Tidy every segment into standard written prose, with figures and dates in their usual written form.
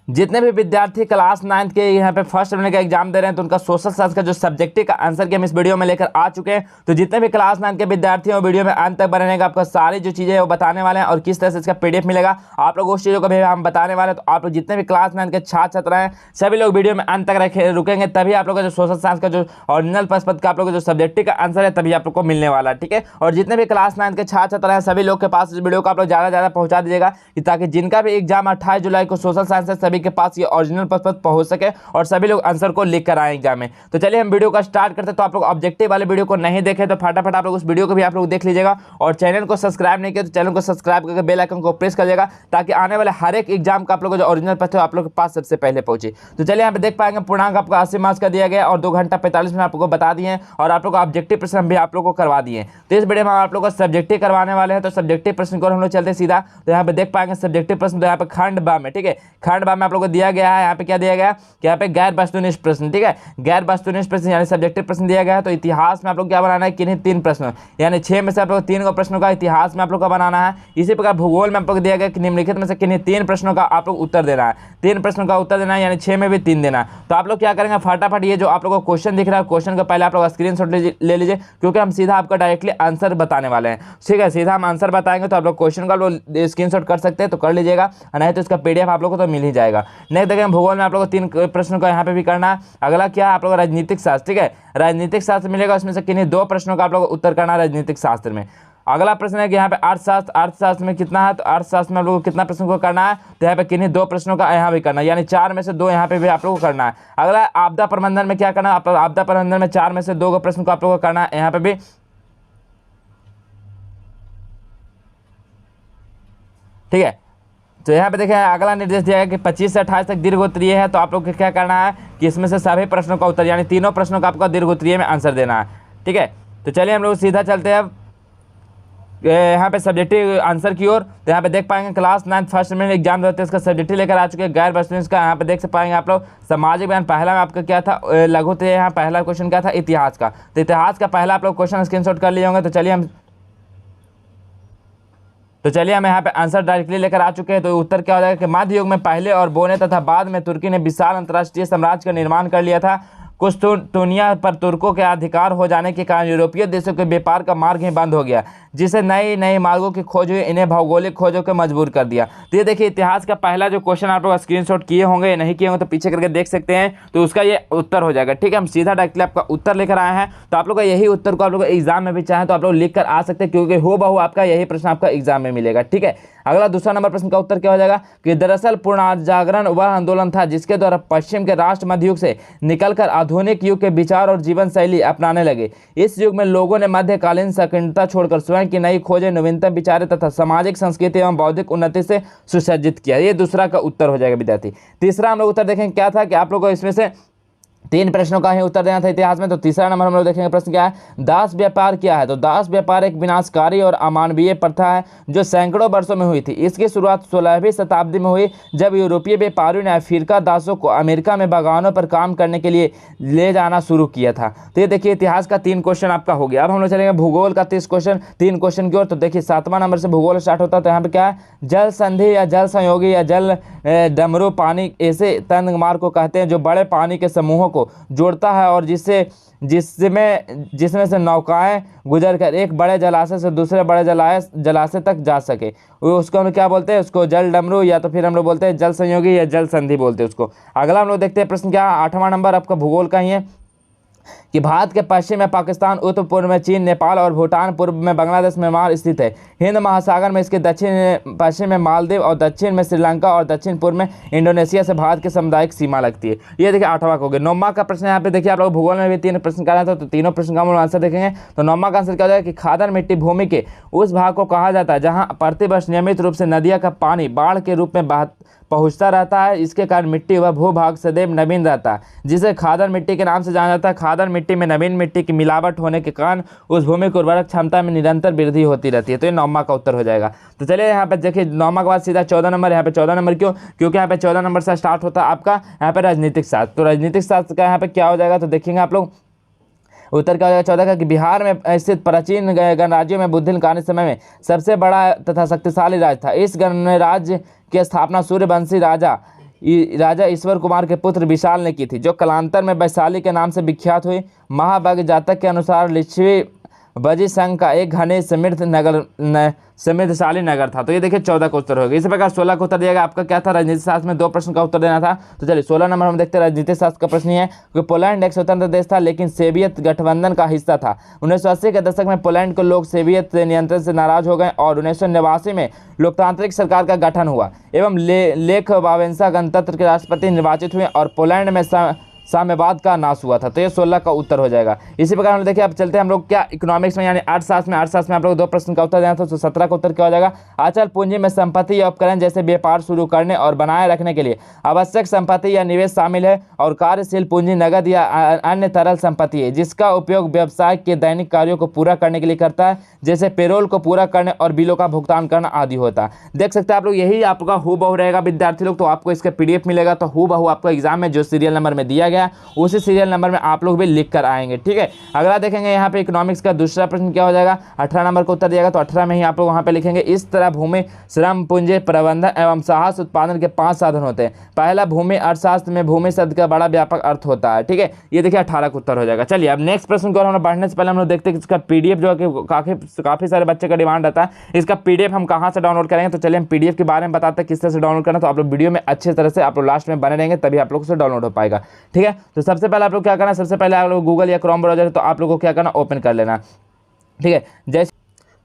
जितने भी विद्यार्थी क्लास 9th के यहाँ पे फर्स्ट लेवल का एग्जाम दे रहे हैं तो उनका सोशल साइंस का जो सब्जेक्टिव का आंसर की हम इस वीडियो में लेकर आ चुके हैं। तो जितने भी क्लास 9 के विद्यार्थी हैं वो वीडियो में अंत तक बने रहेंगे, आपको सारी जो चीज़ें वो बताने वाले हैं और किस तरह से इसका पीडीएफ मिलेगा आप लोग उस चीज़ों को भी हम बताने वाले हैं। तो आप लोग जितने भी क्लास 9 के छात्र छात्रा हैं सभी लोग वीडियो में अंत तक रुकेंगे, तभी आप लोग का जो सोशल साइंस का जो ओरिजिनल पद का आप लोग जो सब्जेक्टिव का आंसर है तभी आप लोग को मिलने वाला है, ठीक है। और जितने भी क्लास 9 के छात्र छात्रा हैं सभी लोग के पास इस वीडियो को आप लोग ज़्यादा पहुँचा दीजिएगा ताकि जिनका भी एग्जाम 28 जुलाई को सोशल साइंस है सभी के पास ये ओरिजिनल पद पहुंच सके और सभी लोग आंसर को लिख कर आए एग्जाम में। तो चलिए हम वीडियो का स्टार्ट करते हैं। तो आप लोग ऑब्जेक्टिव वाले वीडियो को नहीं देखे तो फटाफट आप लोग उस वीडियो को भी आप लोग देख लीजिएगा और चैनल को सब्सक्राइब नहीं किया तो चैनल को सब्सक्राइब करके बेल आइकन को प्रेस कर लीजिएगा ताकि आने वाले हर एक एग्जाम का आप लोग जो ओरिजिनल पद है आप लोग के पास सबसे पहले पहुंचे। तो चलिए यहाँ पे देख पाएंगे पूर्णांक आपको 80 मार्क्स का दिया गया और 2 घंटा 45 मिनट आपको बता दिए और आप लोग ऑब्जेक्टिव प्रश्न भी आप लोग को करवा दिए। तो इस वीडियो में आप लोग को सब्जेक्टिव करवाने वाले हैं। तो सब्जेक्टिव प्रश्न को हम लोग चलते सीधा। तो यहाँ पे देख पाएंगे सब्जेक्टिव प्रश्न तो यहाँ पे खंड बा में, ठीक है, खंड बा में आप लोग को दिया गया है। यहाँ पे क्या दिया गया कि यहाँ पे गैर वस्तुनिष्ठ प्रश्न, ठीक है, गैर वस्तुनिष्ठ प्रश्न यानी सब्जेक्टिव प्रश्न दिया गया है। तो इतिहास में आप लोग क्या बनाना है, किन्हीं 3 प्रश्न यानी 6 में से आप लोग 3 प्रश्नों का इतिहास में आप लोग का बनाना है। इसी प्रकार भूगोल में आप लोग दिया गया कि निम्नलिखित में से किन्हीं 3 प्रश्नों का आप लोग उत्तर देना है। 3 प्रश्नों का उत्तर देना है यानी 6 में भी 3 देना है। तो आप लोग क्या करेंगे, फटाफट ये जो आप लोग को क्वेश्चन दिख रहा है क्वेश्चन का पहले आप लोग स्क्रीनशॉट ले लीजिए क्योंकि हम सीधा आपका डायरेक्टली आंसर बताने वाले हैं, ठीक है। सीधा हम आंसर बताएंगे तो आप लोग क्वेश्चन का स्क्रीनशॉट कर सकते हैं तो कर लीजिएगा, नहीं तो इसका पीडीएफ आप लोग को तो मिल ही जाएगा। नेक्स्ट देखें भूगोल में आप लोग को 3 प्रश्नों का यहाँ पे भी करना है। अगला क्या है आप लोग राजनीतिक शास्त्र, ठीक है, राजनीतिक शास्त्र मिलेगा उसमें से किन्हीं 2 प्रश्नों का आप लोग उत्तर करना है राजनीतिक शास्त्र में। अगला प्रश्न है कि यहाँ पे अर्थशास्त्र, अर्थशास्त्र में कितना है तो अर्थशास्त्र में आप लोगों को कितना प्रश्नों को करना है तो यहाँ पे किन्हीं 2 प्रश्नों का यहाँ भी करना है यानी 4 में से 2 यहाँ पे भी आप लोगों को करना है। अगला आपदा प्रबंधन में क्या करना है, आपदा प्रबंधन में 4 में से 2 प्रश्न को आप लोगों को करना है यहाँ पे भी, ठीक है। तो यहाँ पे देखिए अगला निर्देश दिया है कि 25 से 28 तक दीर्घ उत्तरीय है। तो आप लोग को क्या करना है कि इसमें से सभी प्रश्नों का उत्तर यानी 3 प्रश्नों का आपको दीर्घ उत्तरीय में आंसर देना है, ठीक है। तो चलिए हम लोग सीधा चलते हैं अब यहाँ पे सब्जेक्टिव आंसर की ओर। तो यहाँ पे देख पाएंगे क्लास 9 फर्स्ट में एग्जाम देते हैं इसका सब्जेक्टिव लेकर आ चुके हैं गैर वस्तुनिष्ठ का। यहाँ पे देख पाएंगे आप लोग सामाजिक बयान पहला में आपका क्या था लघु थे, यहाँ पहला क्वेश्चन क्या था इतिहास का। तो इतिहास का पहला आप लोग क्वेश्चन स्क्रीनशॉट कर लिए होंगे। तो चलिए हम यहाँ पे आंसर डायरेक्टली लेकर आ चुके हैं। तो उत्तर क्या हो जाएगा कि मध्य युग में पहले और बोने तथा बाद में तुर्की ने विशाल अंतर्राष्ट्रीय साम्राज्य का निर्माण कर लिया था। कुस्तुनिया पर तुर्कों के अधिकार हो जाने के कारण यूरोपीय देशों के व्यापार का मार्ग ही बंद हो गया, जिससे नई मार्गों की खोज हुई, इन्हें भौगोलिक खोजों के मजबूर कर दिया। तो ये देखिए इतिहास का पहला जो क्वेश्चन आप लोग स्क्रीनशॉट किए होंगे, नहीं किए होंगे तो पीछे करके देख सकते हैं, तो उसका ये उत्तर हो जाएगा, ठीक है। हम सीधा डायरेक्टली आपका उत्तर लेकर आए हैं। तो आप लोग का यही उत्तर को आप लोग एग्जाम में भी चाहें तो आप लोग लिख कर आ सकते हैं क्योंकि हूबहू आपका यही प्रश्न आपका एग्जाम में मिलेगा, ठीक है। अगला दूसरा नंबर प्रश्न का उत्तर क्या हो जाएगा कि दरअसल पुनर्जागरण वह आंदोलन था जिसके द्वारा पश्चिम के राष्ट्र मध्य युग से निकलकर आधुनिक युग के विचार और जीवन शैली अपनाने लगे। इस युग में लोगों ने मध्यकालीन संकीर्णता छोड़कर स्वयं की नई खोजें, नवीनतम विचारें तथा सामाजिक संस्कृति एवं बौद्धिक उन्नति से सुसज्जित किया। ये दूसरा का उत्तर हो जाएगा विद्यार्थी। तीसरा हम लोग उत्तर देखेंगे क्या था कि आप लोगों को इसमें से 3 प्रश्नों का ही उत्तर देना था इतिहास में। तो तीसरा नंबर हम लोग देखेंगे प्रश्न क्या है, दास व्यापार क्या है। तो दास व्यापार एक विनाशकारी और अमानवीय प्रथा है जो सैकड़ों वर्षों में हुई थी। इसकी शुरुआत 16वीं शताब्दी में हुई जब यूरोपीय व्यापारियों ने अफ्रीका दासों को अमेरिका में बागानों पर काम करने के लिए ले जाना शुरू किया था। तो ये देखिए इतिहास का 3 क्वेश्चन आपका हो गया। अब हम लोग चलेंगे भूगोल का 3 क्वेश्चन की ओर। तो देखिए 7वां नंबर से भूगोल स्टार्ट होता है। तो यहाँ पे क्या है, जल संधि या जल संयोगी या जल डमरू पानी ऐसे तंगमार्ग को कहते हैं जो बड़े पानी के समूहों को जोड़ता है और जिसमें से नौकाएं गुजर कर एक बड़े जलाशय से दूसरे बड़े जलाशय तक जा सके। उसको हम क्या बोलते हैं, उसको जल डमरू या तो फिर हम लोग बोलते हैं जल संयोगी या जल संधि बोलते हैं उसको। अगला हम लोग देखते हैं प्रश्न क्या, 8वां नंबर आपका भूगोल का ही है कि भारत के पश्चिम में पाकिस्तान, उत्तर पूर्व में चीन, नेपाल और भूटान, पूर्व में बांग्लादेश, म्यांमार स्थित है। हिंद महासागर में इसके दक्षिण पश्चिम में मालदीव और दक्षिण में श्रीलंका और दक्षिण पूर्व में इंडोनेशिया से भारत की सामुदायिक सीमा लगती है। ये देखिए 8वां हो गया। 9वां का प्रश्न यहाँ पे देखिए आप लोग भूगोल में भी 3 प्रश्न कर रहा था तो तीनों प्रश्न का हम लोग आंसर देखेंगे। तो 9वां का आंसर क्या हो जाएगा कि खादर मिट्टी भूमि के उस भाग को कहा जाता है जहाँ प्रतिवर्ष नियमित रूप से नदियों का पानी बाढ़ के रूप में पहुंचता रहता है। इसके कारण मिट्टी व भूभाग सदैव नवीन रहता है, जिसे खादर मिट्टी के नाम से जाना जाता है। खादर मिट्टी में नवीन मिट्टी की मिलावट होने के कारण उस भूमि की उर्वरक क्षमता में निरंतर वृद्धि होती रहती है। तो ये 9वां का उत्तर हो जाएगा। तो चलिए यहाँ पे देखिए 9वां के बाद सीधा 14 नंबर। यहाँ पे 14 नंबर क्यों, क्योंकि यहाँ पे 14 नंबर से स्टार्ट होता है आपका यहाँ पे राजनीतिक शास्त्र। तो राजनीतिक शास्त्र का यहाँ पे क्या हो जाएगा, तो देखेंगे आप लोग उत्तर क्या हो जाएगा 14 का कि बिहार में स्थित प्राचीन गणराज्यों में बुद्धिलकालीन समय में सबसे बड़ा तथा शक्तिशाली राज्य था। इस गणराज्य की स्थापना सूर्यवंशी राजा राजा ईश्वर कुमार के पुत्र विशाल ने की थी, जो कालांतर में वैशाली के नाम से विख्यात हुई। महाभाग जातक के अनुसार लिच्छवी बजी संघ का एक घने समृद्धशाली नगर था। तो ये देखिए 14 का उत्तर होगा। इसी प्रकार 16 का उत्तर दिया गया। आपका क्या था, राजनीति शास्त्र में 2 प्रश्न का उत्तर देना था। तो चलिए 16 नंबर हम देखते हैं, राजनीति शास्त्र का प्रश्न है कि पोलैंड एक स्वतंत्र देश था लेकिन सोवियत गठबंधन का हिस्सा था। 1980 के दशक में पोलैंड के लोग सोवियत नियंत्रण से नाराज हो गए और 1989 में लोकतांत्रिक सरकार का गठन हुआ एवं लेख वावेंसा गणतंत्र के राष्ट्रपति निर्वाचित हुए और पोलैंड में साम्यवाद का नाश हुआ था। तो ये 16 का उत्तर हो जाएगा। इसी प्रकार हम देखिए, अब चलते हैं हम लोग क्या इकोनॉमिक्स में यानी अर्थशास्त्र में आप लोग 2 प्रश्न का उत्तर देना था। तो 17 का उत्तर क्या हो जाएगा, अचल पूंजी में संपत्ति या उपकरण जैसे व्यापार शुरू करने और बनाए रखने के लिए आवश्यक संपत्ति या निवेश शामिल है और कार्यशील पूंजी नगद या अन्य तरल संपत्ति है जिसका उपयोग व्यवसाय के दैनिक कार्यों को पूरा करने के लिए करता है, जैसे पेरोल को पूरा करने और बिलों का भुगतान करना आदि होता है। देख सकते हैं आप लोग, यही आपका हूबहू रहेगा विद्यार्थी लोग। तो आपको इसका PDF मिलेगा, तो हूबहू आपको एग्जाम में जो सीरियल नंबर में दिया गया उसी सीरियल नंबर में आप लोग भी लिख कर आएंगे, ठीक है। अगला देखेंगे यहाँ पे इकोनॉमिक्स का दूसरा प्रश्न क्या हो जाएगा, 18 नंबर का उत्तर दिएगा। तो 18 में ही आप लोग वहाँ पे लिखेंगे, इस तरह भूमि श्रम पूंजी प्रबंधन एवं साहस उत्पादन के 5 साधन होते हैं। पहला, भूमि अर्थशास्त्र में भूमि शब्द का बड़ा व्यापक अर्थ होता है, ठीक है। ये देखिए 18 का उत्तर हो जाएगा। चलिए अब नेक्स्ट प्रश्न को हम बढ़ने से पहले हम लोग देखते हैं कि इसका PDF जो है कि काफ़ी सारे बच्चे का डिमांड रहता है, इसका PDF हम कहाँ से डाउनलोड करेंगे। तो चलिए हम PDF के बारे में बताते हैं किस तरह से डाउनलोड करना। तो आप लोग वीडियो में अच्छे तरह से आप लोग लास्ट में बने रहेंगे, तभी आप लोग से डाउनलोड हो पाएगा, ठीक है। तो सबसे पहले आप लोग क्या करना, सबसे पहले आप लोग गूगल या क्रोम ब्राउजर है तो आप लोगों को क्या करना, ओपन कर लेना, ठीक है। जैसे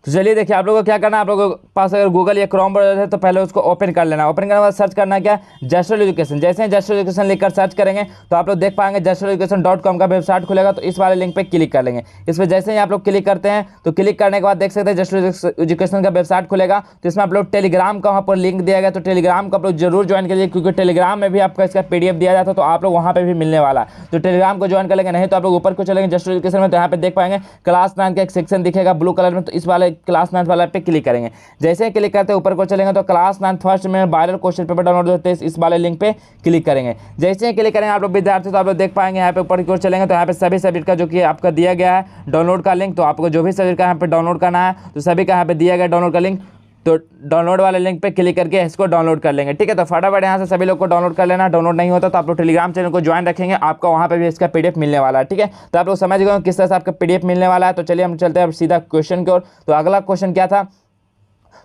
तो चलिए देखिए आप लोगों को क्या करना है, आप लोगों के पास अगर गूगल या क्रोम ब्राउजर है तो पहले उसको ओपन कर लेना। ओपन करने के बाद सर्च करना है क्या, जस्टल एजुकेशन। जैसे ही जस्टल एजुकेशन लिखकर सर्च करेंगे तो आप लोग देख पाएंगे justeducation.com का वेबसाइट खुलेगा। तो इस वाले लिंक पे क्लिक कर लेंगे। इस पर जैसे ही आप लोग क्लिक करते हैं तो क्लिक करने के बाद देख सकते हैं जस्टल एजुकेशन का वेबसाइट खुलेगा। तो इसमें आप लोग टेलीग्राम का वहाँ पर लिंक दिया गया, तो टेलीग्राम को आप लोग जरूर ज्वाइन करिए, क्योंकि टेलीग्राम में भी आपका इसका PDF दिया जाता है, तो आप लोग वहाँ पर भी मिलने वाला है। तो टेलीग्राम को ज्वाइन कर लेंगे, नहीं तो आप लोग ऊपर को चलेंगे जस्टल एजुकेशन में, तो यहाँ पे देख पाएंगे क्लास 9 का एक सेक्शन दिखेगा ब्लू कलर में। तो इस वाले क्लास 9 वाला पे क्लिक करेंगे। जैसे ही क्लिक करते हैं ऊपर को चलेंगे तो क्लास 9 फर्स्ट में वायरल क्वेश्चन पेपर डाउनलोड होते हैं, इस वाले लिंक पे क्लिक करेंगे। जैसे ही क्लिक करेंगे आप लोग विद्यार्थी तो आप लोग देख पाएंगे यहाँ पे ऊपर की ओर चलेंगे तो यहाँ पे सभी सब्जेक्ट का जो कि आपका दिया गया है डाउनलोड का लिंक। तो आपको जो भी सब्जेक्ट का यहाँ पे डाउनलोड करना है तो सभी का यहाँ पे दिया गया डाउनलोड का लिंक। तो डाउनलोड वाले लिंक पे क्लिक करके इसको डाउनलोड कर लेंगे, ठीक है। तो फटाफट यहाँ से सभी लोग को डाउनलोड कर लेना। डाउनलोड नहीं होता तो आप लोग टेलीग्राम चैनल को ज्वाइन रखेंगे, आपको वहाँ पे भी इसका PDF मिलने वाला है, ठीक है। तो आप लोग समझ गए किस तरह से आपका PDF मिलने वाला है। तो चलिए हम चलते हैं सीधा क्वेश्चन की ओर। तो अगला क्वेश्चन क्या था,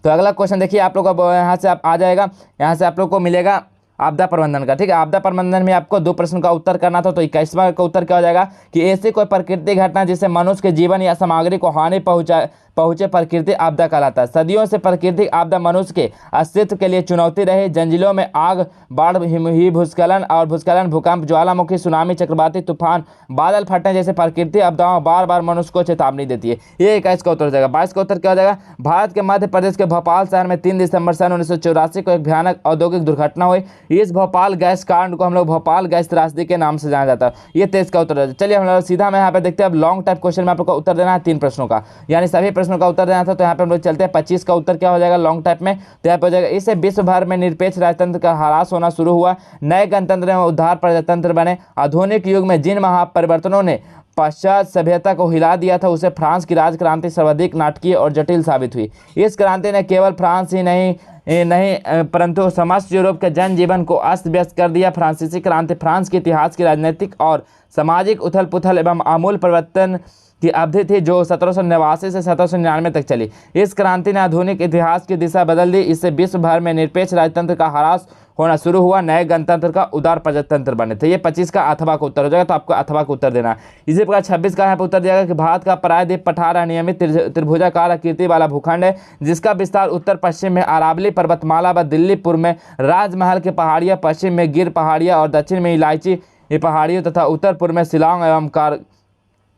तो अगला क्वेश्चन देखिए आप लोग का यहाँ से आप आ जाएगा, यहाँ से आप लोग को मिलेगा आपदा प्रबंधन का, ठीक है। आपदा प्रबंधन में आपको 2 प्रश्न का उत्तर करना था। तो 21वां का उत्तर क्या हो जाएगा कि ऐसी कोई प्राकृतिक घटना जिससे मनुष्य के जीवन या सामग्री को हानि पहुंचे प्राकृतिक आपदा कहलाता है। सदियों से प्राकृतिक आपदा मनुष्य के अस्तित्व के लिए चुनौती रही। जंजीलों में आग, बाढ़, भूस्खलन, भूकंप, ज्वालामुखी, सुनामी, चक्रवाती तूफान, बादल फटने जैसे प्राकृतिक आपदाओं बार बार मनुष्य को चेतावनी देती है। ये 21 का उत्तर हो जाएगा। 22 का उत्तर क्या हो जाएगा, भारत के मध्य प्रदेश के भोपाल शहर में 3 दिसंबर सन 1984 को एक भयानक औद्योगिक दुर्घटना हुई। इस भोपाल गैस कांड को हम लोग भोपाल गैस त्रासदी के नाम से जाना जाता है। ये 23 का उत्तर है। चलिए हम लोग सीधा में यहाँ पे देखते हैं। अब लॉन्ग टाइप क्वेश्चन में आप लोग को उत्तर देना है 3 प्रश्नों का, यानी सभी प्रश्नों का उत्तर देना था। तो यहाँ पे हम लोग चलते हैं 25 का उत्तर क्या हो जाएगा लॉन्ग टाइप में। तो यहाँ पे हो जाएगा, इससे विश्व भर में निरपेक्ष राजतंत्र का ह्रास होना शुरू हुआ, नए गणतंत्र में उद्धार प्रजातंत्र बने। आधुनिक युग में जिन महापरिवर्तनों ने पाश्चात्य सभ्यता को हिला दिया था उसे फ्रांस की राजक्रांति सर्वाधिक नाटकीय और जटिल साबित हुई। इस क्रांति ने केवल फ्रांस ही नहीं परंतु समस्त यूरोप के जनजीवन को अस्त व्यस्त कर दिया। फ्रांसीसी क्रांति फ्रांस के इतिहास की राजनीतिक और सामाजिक उथल पुथल एवं आमूल परिवर्तन की अवधि थी जो 1789 से 1799 तक चली। इस क्रांति ने आधुनिक इतिहास की दिशा बदल दी। इससे विश्व भर में निरपेक्ष राजतंत्र का ह्रास होना शुरू हुआ, नए गणतंत्र का उदार प्रजातंत्र बने थे। ये 25 का अथवा का उत्तर हो जाएगा। तो आपको अथवा का उत्तर देना है। इसी प्रकार 26 का यहाँ पर उत्तर दिया गया कि भारत का प्रायद्वीप पठार अनियमित त्रिभुजाकार आकृति वाला भूखंड है जिसका विस्तार उत्तर पश्चिम में अरावली पर्वतमाला व दिल्ली पूर्व में राजमहल के पहाड़ियाँ, पश्चिम में गिर पहाड़ियाँ और दक्षिण में इलायची पहाड़ियों तथा उत्तर पूर्व में शिलांग एवं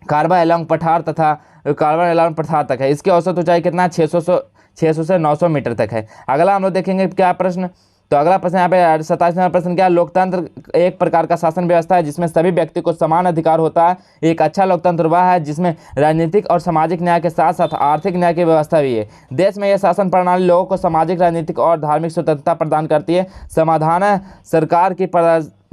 कार्बा एलॉन्ग पठार तथा कार्बन एलॉन्ग पठार तक है। इसकी औसत ऊंचाई कितना 600 से 900 मीटर तक है। अगला हम लोग देखेंगे क्या प्रश्न। तो अगला प्रश्न यहाँ पे 27 नंबर प्रश्न क्या, लोकतंत्र एक प्रकार का शासन व्यवस्था है जिसमें सभी व्यक्ति को समान अधिकार होता है। एक अच्छा लोकतंत्र वह है जिसमें राजनीतिक और सामाजिक न्याय के साथ साथ आर्थिक न्याय की व्यवस्था भी है। देश में यह शासन प्रणाली लोगों को सामाजिक, राजनीतिक और धार्मिक स्वतंत्रता प्रदान करती है। समाधान सरकार की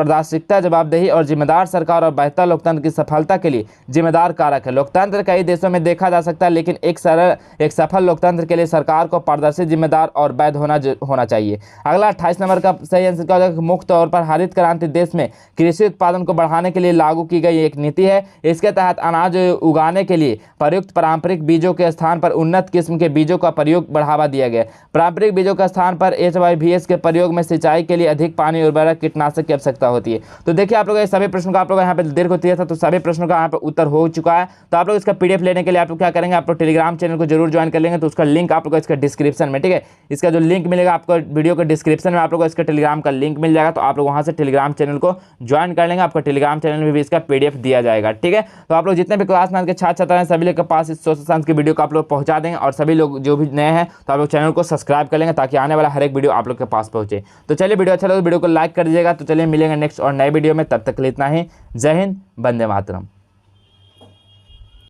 पारदर्शिता, जवाबदेही और जिम्मेदार सरकार और बेहतर लोकतंत्र की सफलता के लिए जिम्मेदार कारक है। लोकतंत्र कई देशों में देखा जा सकता है, लेकिन एक सफल लोकतंत्र के लिए सरकार को पारदर्शी, जिम्मेदार और वैध होना चाहिए। अगला 28 नंबर का सही आंसर क्या होगा? मुख्य तौर पर हरित क्रांति देश में कृषि उत्पादन को बढ़ाने के लिए लागू की गई एक नीति है। इसके तहत अनाज उगाने के लिए प्रयुक्त पारंपरिक बीजों के स्थान पर उन्नत किस्म के बीजों का प्रयोग बढ़ावा दिया गया। पारंपरिक बीजों के स्थान पर HYBS के प्रयोग में सिंचाई के लिए अधिक पानी, उर्वरक, कीटनाशक की आवश्यकता होती है। तो देखिए आप लोग ये सभी प्रश्नों का आप लोग यहाँ पे दीर्घ दिया था, तो सभी प्रश्नों का यहाँ पे उत्तर हो चुका है। तो आप लोग इसका PDF लेने के लिए आप लोग क्या करेंगे, आप लोग टेलीग्राम चैनल को जरूर ज्वाइन कर लेंगे। तो उसका लिंक आप लोग इसका डिस्क्रिप्शन में, ठीक है, इसका जो लिंक मिलेगा आपको वीडियो के डिस्क्रिप्शन में, आप लोग को इसका टेलीग्राम का लिंक मिल जाएगा। तो आप लोग वहाँ से टेलीग्राम चैनल को ज्वाइन कर लेंगे, आपका टेलीग्राम चैनल में भी इसका PDF दिया जाएगा, ठीक है। तो आप लोग जितने भी क्लास 9 के छात्र छात्रा हैं सभी लोग के पास इस सोशल साइंस की वीडियो को आप लोग पहुँचा देंगे, और सभी लोग जो भी नए हैं तो आप लोग चैनल को सब्सक्राइब कर लेंगे ताकि आने वाला हर एक वीडियो आप लोग के पास पहुँचे। तो चलिए वीडियो अच्छा लगे तो वीडियो को लाइक कर दीजिएगा। तो चलिए मिलेंगे नेक्स्ट और नए वीडियो में, तब तक के लिए इतना ही। जय हिंद, वंदे मातरम।